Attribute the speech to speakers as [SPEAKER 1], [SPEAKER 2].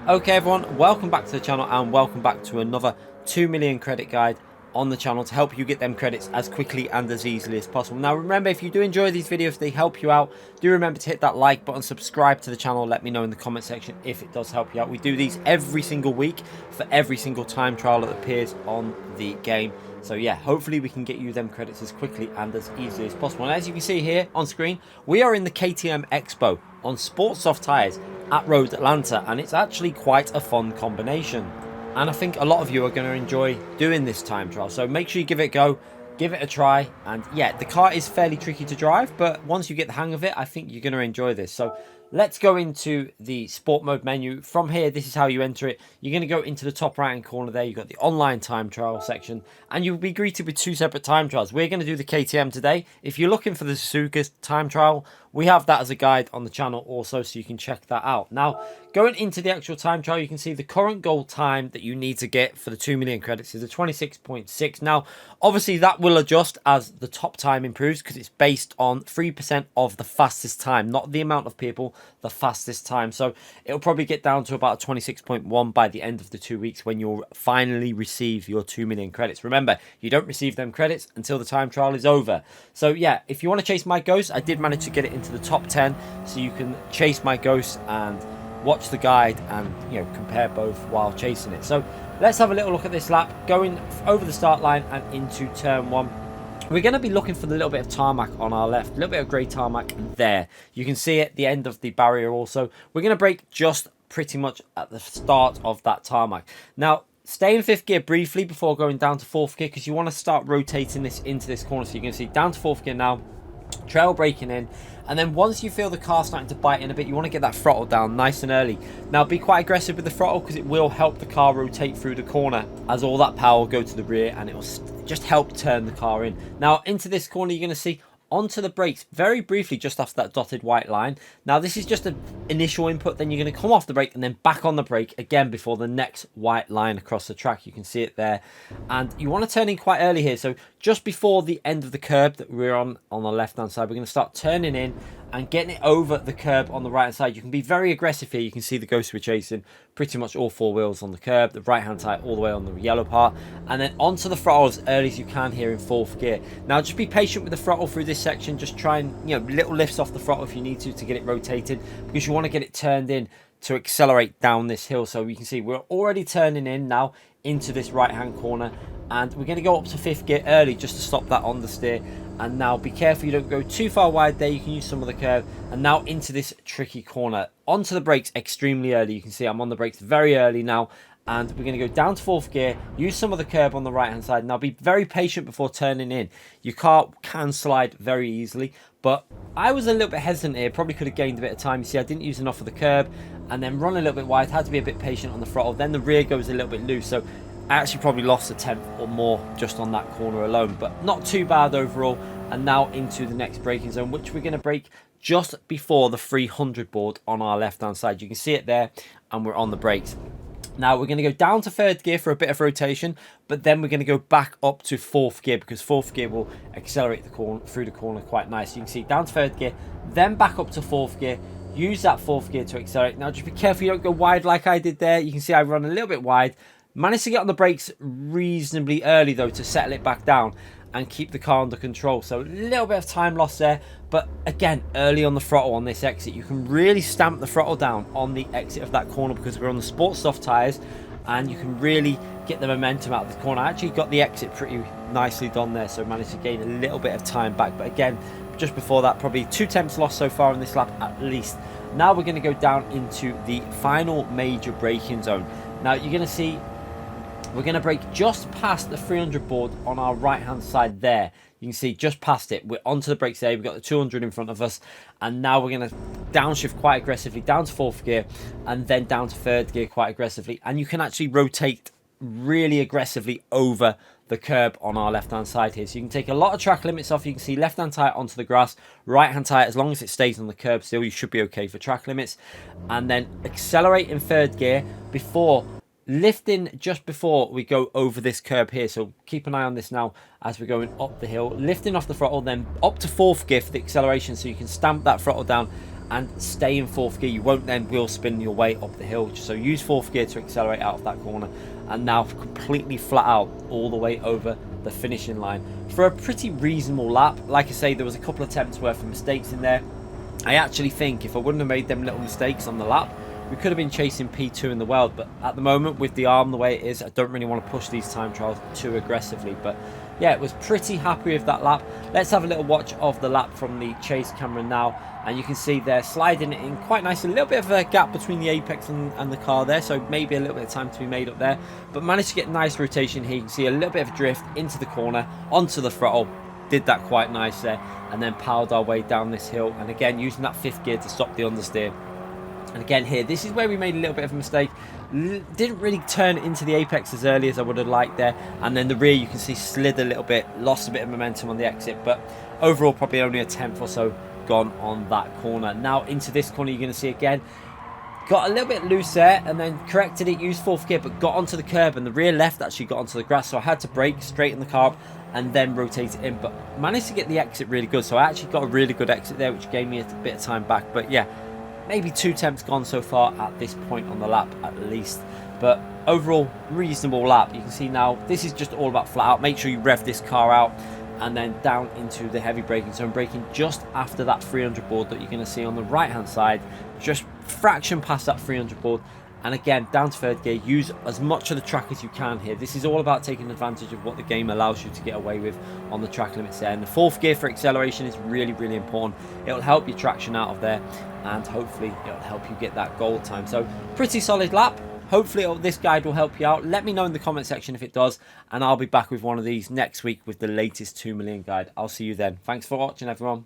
[SPEAKER 1] Okay everyone, welcome back to the channel and welcome back to another 2 million credit guide on the channel to help you get them credits as quickly and as easily as possible. Now remember, if you do enjoy these videos, they help you out, do remember to hit that like button, subscribe to the channel, let me know in the comment section if it does help you out. We do these every single week for every single time trial that appears on the game. So yeah, hopefully we can get you them credits as quickly and as easily as possible. And as you can see here on screen, we are in the KTM Expo on Sports Soft Tyres at Road Atlanta, and it's actually quite a fun combination. And I think a lot of you are going to enjoy doing this time trial. So make sure you give it a go, give it a try. And yeah, the car is fairly tricky to drive, but once you get the hang of it, I think you're going to enjoy this. So let's go into the sport mode menu. From here, this is how you enter it. You're going to go into the top right hand corner there. You've got the online time trial section, and you'll be greeted with two separate time trials. We're going to do the KTM today. If you're looking for the Suzuka time trial, we have that as a guide on the channel also, so you can check that out. Now, going into the actual time trial, you can see the current goal time that you need to get for the 2 million credits is a 26.6. Now, obviously that will adjust as the top time improves because it's based on 3% of the fastest time, not the amount of people, the fastest time. So it'll probably get down to about a 26.1 by the end of the 2 weeks when you'll finally receive your 2 million credits. Remember, you don't receive them credits until the time trial is over. So yeah, if you want to chase my ghost, I did manage to get it into the top 10, so you can chase my ghost and watch the guide and, you know, compare both while chasing it. So let's have a little look at this lap going over the start line and into turn one. We're going to be looking for the little bit of tarmac on our left, a little bit of grey tarmac there. You can see at the end of the barrier also. We're going to brake just pretty much at the start of that tarmac. Now, stay in fifth gear briefly before going down to fourth gear, because you want to start rotating this into this corner. So you can see down to fourth gear now, trail braking in, and then once you feel the car starting to bite in a bit, you want to get that throttle down nice and early. Now be quite aggressive with the throttle because it will help the car rotate through the corner, as all that power will go to the rear and it will just help turn the car in. Now into this corner, you're going to see onto the brakes very briefly just after that dotted white line. Now this is just an initial input, then you're going to come off the brake and then back on the brake again before the next white line across the track. You can see it there, and you want to turn in quite early here. So just before the end of the curb that we're on the left hand side, we're going to start turning in and getting it over the curb on the right hand side. You can be very aggressive here. You can see the ghost we're chasing, pretty much all four wheels on the curb, the right hand side all the way on the yellow part, and then onto the throttle as early as you can here in fourth gear. Now just be patient with the throttle through this section. Just try and, you know, little lifts off the throttle if you need to get it rotated, because you want to get it turned in to accelerate down this hill. So you can see we're already turning in now into this right hand corner, and we're going to go up to fifth gear early just to stop that understeer. And now be careful you don't go too far wide there. You can use some of the curve, and now into this tricky corner, onto the brakes extremely early. You can see I'm on the brakes very early now, and we're going to go down to fourth gear, use some of the curb on the right hand side. Now be very patient before turning in. Your car can slide very easily, but I was a little bit hesitant here. Probably could have gained a bit of time. You see I didn't use enough of the curb and then run a little bit wide, had to be a bit patient on the throttle. Then the rear goes a little bit loose, so I actually probably lost a tenth or more just on that corner alone, but not too bad overall. And now into the next braking zone, which we're going to brake just before the 300 board on our left hand side. You can see it there, and we're on the brakes. Now we're going to go down to third gear for a bit of rotation, but then we're going to go back up to fourth gear because fourth gear will accelerate the corner through the corner quite nice. You can see down to third gear, then back up to fourth gear. Use that fourth gear to accelerate. Now just be careful you don't go wide like I did there. You can see I run a little bit wide. Managed to get on the brakes reasonably early though to settle it back down and keep the car under control. So a little bit of time lost there, but again, early on the throttle on this exit. You can really stamp the throttle down on the exit of that corner because we're on the sports soft tyres, and you can really get the momentum out of the corner. I actually got the exit pretty nicely done there, so managed to gain a little bit of time back. But again, just before that, probably 2 tenths lost so far in this lap at least. Now we're going to go down into the final major braking zone. Now you're going to see we're going to brake just past the 300 board on our right hand side there. You can see just past it. We're onto the brakes there. We've got the 200 in front of us, and now we're going to downshift quite aggressively down to fourth gear and then down to third gear quite aggressively, and you can actually rotate really aggressively over the curb on our left hand side here. So you can take a lot of track limits off. You can see left hand tire onto the grass, right hand tire, as long as it stays on the curb still, you should be okay for track limits. And then accelerate in third gear before lifting just before we go over this curb here. So keep an eye on this now as we're going up the hill, lifting off the throttle, then up to fourth gear for the acceleration, so you can stamp that throttle down and stay in 4th gear. You won't then wheel spin your way up the hill. So use 4th gear to accelerate out of that corner, and now completely flat out all the way over the finishing line for a pretty reasonable lap. Like I say, there was a couple of attempts worth of mistakes in there. I actually think if I wouldn't have made them little mistakes on the lap, we could have been chasing P2 in the world. But at the moment, with the arm the way it is, I don't really want to push these time trials too aggressively. But yeah, it was pretty happy with that lap. Let's have a little watch of the lap from the chase camera now, and you can see they're sliding it in quite nicely. A little bit of a gap between the apex and the car there, so maybe a little bit of time to be made up there, but managed to get nice rotation here. You can see a little bit of drift into the corner, onto the throttle. Did that quite nice there, and then powered our way down this hill, and again using that 5th gear to stop the understeer. And again here, this is where we made a little bit of a mistake. Didn't really turn into the apex as early as I would have liked there. And then the rear, you can see, slid a little bit, lost a bit of momentum on the exit. But overall, probably only a 10th or so gone on that corner. Now into this corner, you're going to see again, got a little bit loose there and then corrected it, used 4th gear, but got onto the curb. And the rear left actually got onto the grass. So I had to brake, straighten the car up, and then rotate it in. But managed to get the exit really good. So I actually got a really good exit there, which gave me a bit of time back. But yeah, maybe 2 attempts gone so far at this point on the lap at least. But overall, reasonable lap. You can see now, this is just all about flat out. Make sure you rev this car out and then down into the heavy braking. So I'm braking just after that 300 board that you're going to see on the right hand side, just fraction past that 300 board. And again, down to 3rd gear, use as much of the track as you can here. This is all about taking advantage of what the game allows you to get away with on the track limits there. And the 4th gear for acceleration is really, really important. It'll help your traction out of there, and hopefully it'll help you get that goal time. So pretty solid lap. Hopefully this guide will help you out. Let me know in the comment section if it does, and I'll be back with one of these next week with the latest 2 million guide. I'll see you then. Thanks for watching, everyone.